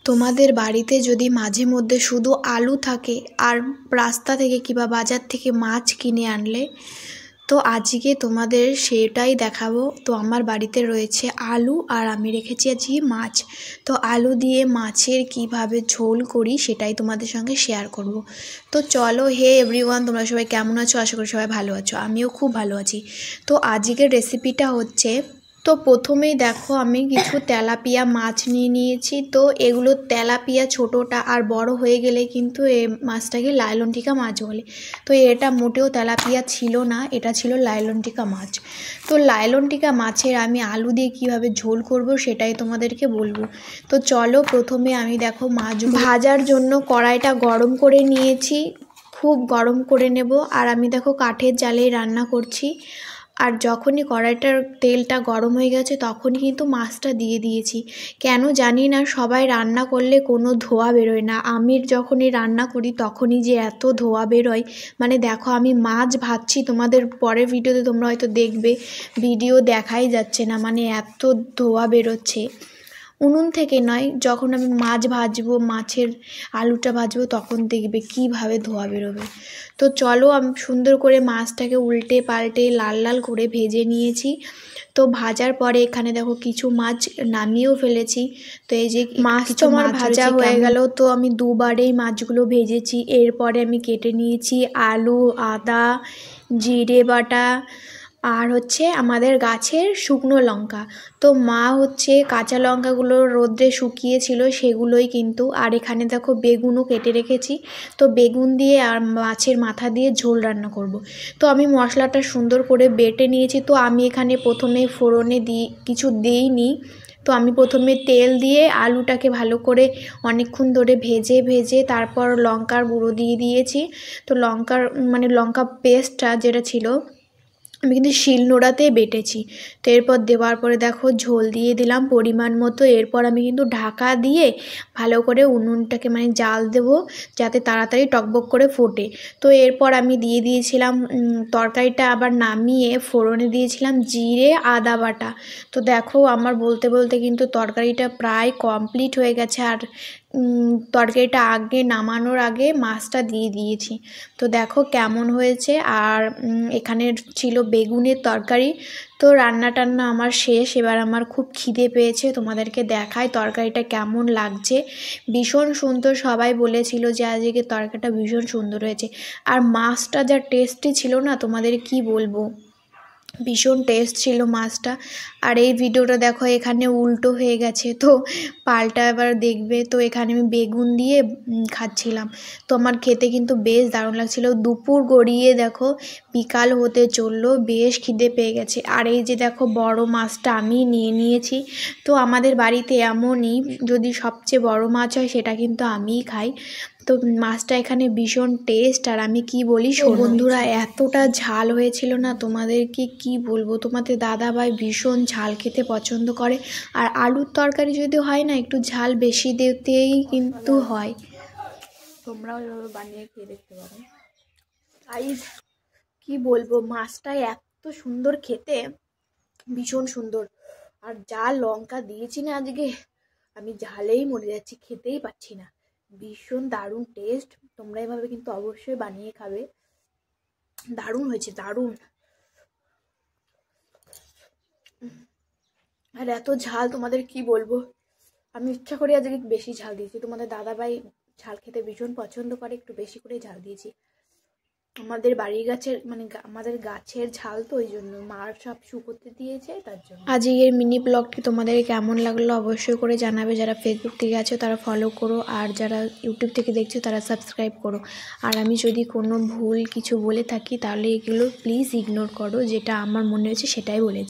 তোমাদের বাড়িতে যদি মাঝে মধ্যে শুধু আলু থাকে আর রাস্তা থেকে কিংবা বাজার থেকে মাছ কিনে আনলে, তো আজকে তোমাদের সেটাই দেখাবো। তো আমার বাড়িতে রয়েছে আলু আর আমি রেখেছি আজকে মাছ। তো আলু দিয়ে মাছের কিভাবে ঝোল করি সেটাই তোমাদের সঙ্গে শেয়ার করব। তো চলো, হে এভরিওয়ান, তোমরা সবাই কেমন আছো? আশা করি সবাই ভালো আছো, আমিও খুব ভালো আছি। তো আজকের রেসিপিটা হচ্ছে, তো প্রথমেই দেখো আমি কিছু তেলাপিয়া মাছ নিয়ে নিয়েছি। তো এগুলো তেলাপিয়া ছোটোটা আর বড় হয়ে গেলে কিন্তু এই মাছটাকে লাইলন টিকা মাছ বলে। তো এটা মোটেও তেলাপিয়া ছিল না, এটা ছিল লাইলন টিকা মাছ। তো লাইলন টিকা মাছের আমি আলু দিয়ে কিভাবে ঝোল করব সেটাই তোমাদেরকে বলবো। তো চলো, প্রথমে আমি দেখো মাছ ভাজার জন্য কড়াইটা গরম করে নিয়েছি, খুব গরম করে নেব। আর আমি দেখো কাঠের জালেই রান্না করছি। আর যখনই কড়াইটার তেলটা গরম হয়ে গেছে তখনই কিন্তু মাছটা দিয়ে দিয়েছি। কেন জানি না, সবাই রান্না করলে কোনো ধোয়া বেরোয় না, আমি যখনই রান্না করি তখনই যে এত ধোয়া বেরোয়। মানে দেখো আমি মাছ ভাজছি, তোমাদের পরের ভিডিওতে তোমরা হয়তো দেখবে, ভিডিও দেখাই যাচ্ছে না, মানে এত ধোয়া বেরোচ্ছে। উনুন থেকে নয়, যখন আমি মাছ ভাজবো, মাছের আলুটা ভাজবো, তখন দেখবে কিভাবে ধোয়া বেরোবে। তো চলো, আমি সুন্দর করে মাছটাকে উল্টে পাল্টে লাল লাল করে ভেজে নিয়েছি। তো ভাজার পরে এখানে দেখো কিছু মাছ নামিয়েও ফেলেছি। তো এই যে মাছ তো আমার ভাজা হয়ে গেল। তো আমি দুবারেই মাছগুলো ভেজেছি। এরপরে আমি কেটে নিয়েছি আলু, আদা, জিরে বাটা, আর হচ্ছে আমাদের গাছের শুকনো লঙ্কা। তো মা হচ্ছে কাঁচা লঙ্কাগুলো রোদ্রে শুকিয়েছিল সেগুলোই কিন্তু। আর এখানে দেখো বেগুনও কেটে রেখেছি। তো বেগুন দিয়ে আর মাছের মাথা দিয়ে ঝোল রান্না করব। তো আমি মশলাটা সুন্দর করে বেটে নিয়েছি। তো আমি এখানে প্রথমে ফোড়নে কিছু দিইনি। তো আমি প্রথমে তেল দিয়ে আলুটাকে ভালো করে অনেকক্ষণ ধরে ভেজে তারপর লঙ্কার গুঁড়ো দিয়ে দিয়েছি। তো লঙ্কা পেস্টটা যেটা ছিল আমি কিন্তু শিলনোড়াতেই বেটেছি। তো এরপর দেওয়ার পরে দেখো ঝোল দিয়ে দিলাম পরিমাণ মতো। এরপর আমি কিন্তু ঢাকা দিয়ে ভালো করে উনুনটাকে জাল দেবো যাতে তাড়াতাড়ি টকবক করে ফোটে। তো এরপর আমি দিয়ে দিয়েছিলাম তরকারিটা আবার নামিয়ে ফোড়নে দিয়েছিলাম জিরে আদা বাটা। তো দেখো আমার বলতে বলতে কিন্তু তরকারিটা প্রায় কমপ্লিট হয়ে গেছে। আর তরকারিটা নামানোর আগে মাছটা দিয়ে দিয়েছি। তো দেখো কেমন হয়েছে। আর এখানে ছিল বেগুনের তরকারি। তো রান্না টান্না আমার শেষ, এবার আমার খুব খিদে পেয়েছে, তোমাদেরকে দেখাই তরকারিটা কেমন লাগছে। ভীষণ সুন্দর, সবাই বলেছিল যে আজকে তরকারিটা ভীষণ সুন্দর হয়েছে। আর মাছটা যা টেস্টি ছিল না, তোমাদের কি বলবো, ভীষণ টেস্ট ছিল মাছটা। আর এই ভিডিওটা দেখো এখানে উল্টো হয়ে গেছে, তো পাল্টা এবার দেখবে। তো এখানে আমি বেগুন দিয়ে খাচ্ছিলাম। তো আমার খেতে কিন্তু বেশ দারুণ লাগছিল। দুপুর গড়িয়ে দেখো বিকাল হতে চললো, বেশ খিদে পেয়ে গেছে। আর এই যে দেখো বড় মাছটা আমি নিয়ে নিয়েছি। তো আমাদের বাড়িতে এমনই, যদি সবচেয়ে বড় মাছ হয় সেটা কিন্তু আমিই খাই। তো মাছটা এখানে ভীষণ টেস্ট। আর আমি কি বলি বন্ধুরা, এতটা ঝাল হয়েছিল না, তোমাদেরকে কি বলবো। তোমাদের দাদা ভাই ভীষণ ঝাল খেতে পছন্দ করে। আর আলুর তরকারি যদি হয় না, একটু ঝাল বেশি দিতেই কিন্তু হয়। তোমরাও এভাবে বানিয়ে খেয়ে দেখতে পারো। কি বলবো, মাছটা এত সুন্দর খেতে, ভীষণ সুন্দর। আর যা লঙ্কা দিয়েছি না আজকে, আমি ঝালেই মরে যাচ্ছি, খেতেই পাচ্ছি না। ভীষণ দারুণ টেস্ট। তোমরা এভাবে কিন্তু অবশ্যই বানিয়ে খাবে, দারুণ হয়েছে, দারুণ। আর এত ঝাল তোমাদের কি বলবো, আমি ইচ্ছা করে আজকে বেশি ঝাল দিয়েছি। তোমাদের দাদাভাই ঝাল খেতে ভীষণ পছন্দ করে, একটু বেশি করে ঝাল দিয়েছি। আমাদের বাড়ির গাছের আমাদের গাছের ঝাল, তো ওই জন্য মার সব শুকোতে দিয়েছে, তার জন্য। আজকের মিনি ব্লগটি তোমাদের কেমন লাগলো অবশ্যই করে জানাবে। যারা ফেসবুক থেকে আছো তারা ফলো করো, আর যারা ইউটিউব থেকে দেখছো তারা সাবস্ক্রাইব করো। আর আমি যদি কোনো ভুল কিছু বলে থাকি তাহলে এগুলো প্লিজ ইগনোর করো, যেটা আমার মনে হয়েছে সেটাই বলেছি।